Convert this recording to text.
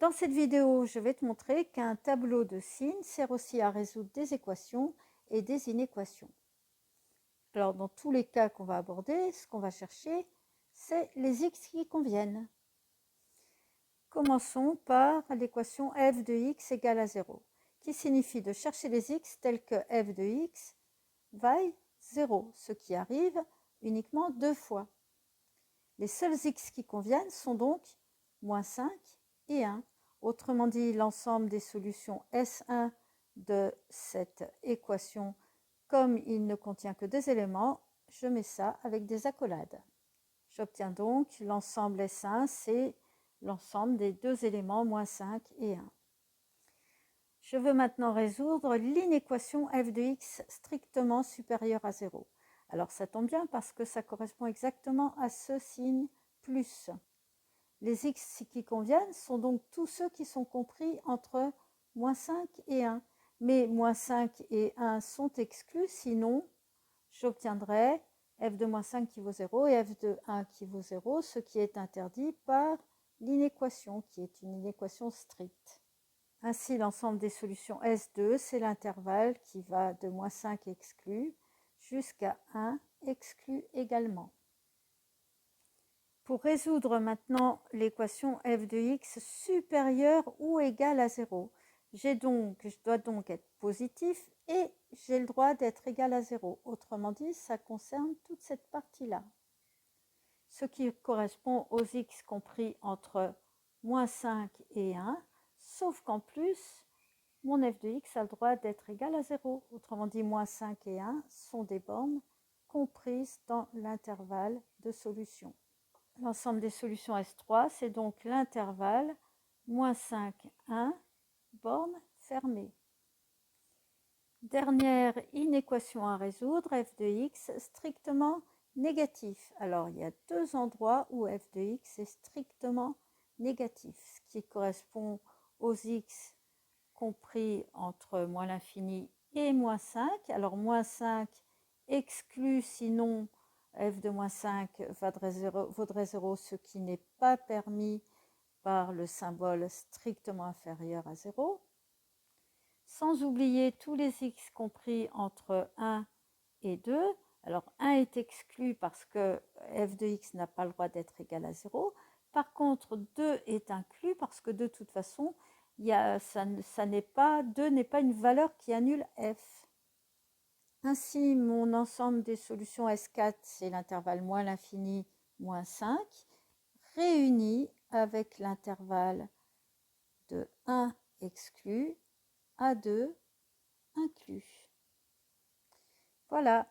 Dans cette vidéo, je vais te montrer qu'un tableau de signes sert aussi à résoudre des équations et des inéquations. Alors, dans tous les cas qu'on va aborder, ce qu'on va chercher, c'est les x qui conviennent. Commençons par l'équation f de x égale à 0, qui signifie de chercher les x tels que f de x vaille 0, ce qui arrive uniquement 2 fois. Les seuls x qui conviennent sont donc moins 5 et 1. Autrement dit, l'ensemble des solutions S1 de cette équation, comme il ne contient que 2 éléments, je mets ça avec des accolades. J'obtiens donc l'ensemble S1, c'est l'ensemble des 2 éléments moins 5 et 1. Je veux maintenant résoudre l'inéquation f de x strictement supérieure à 0. Alors ça tombe bien parce que ça correspond exactement à ce signe plus. Les x qui conviennent sont donc tous ceux qui sont compris entre moins 5 et 1. Mais moins 5 et 1 sont exclus, sinon j'obtiendrai f de moins 5 qui vaut 0 et f de 1 qui vaut 0, ce qui est interdit par l'inéquation, qui est une inéquation stricte. Ainsi, l'ensemble des solutions S2, c'est l'intervalle qui va de moins 5 exclu jusqu'à 1 exclu également. Pour résoudre maintenant l'équation f de x supérieure ou égale à 0, je dois donc être positif et j'ai le droit d'être égal à 0. Autrement dit, ça concerne toute cette partie-là. Ce qui correspond aux x compris entre moins 5 et 1, sauf qu'en plus, mon f de x a le droit d'être égal à 0. Autrement dit, moins 5 et 1 sont des bornes comprises dans l'intervalle de solution. L'ensemble des solutions S3, c'est donc l'intervalle moins 5, 1, borne fermée. Dernière inéquation à résoudre, f de x strictement négatif. Alors, il y a deux endroits où f de x est strictement négatif, ce qui correspond aux x compris entre moins l'infini et moins 5. Alors, moins 5 exclut, sinon f de moins 5 vaudrait 0, ce qui n'est pas permis par le symbole strictement inférieur à 0. Sans oublier tous les x compris entre 1 et 2. Alors 1 est exclu parce que f de x n'a pas le droit d'être égal à 0. Par contre, 2 est inclus parce que de toute façon, 2 n'est pas une valeur qui annule f. Ainsi, mon ensemble des solutions S4, c'est l'intervalle moins l'infini, moins 5, réuni avec l'intervalle de 1 exclu à 2 inclus. Voilà.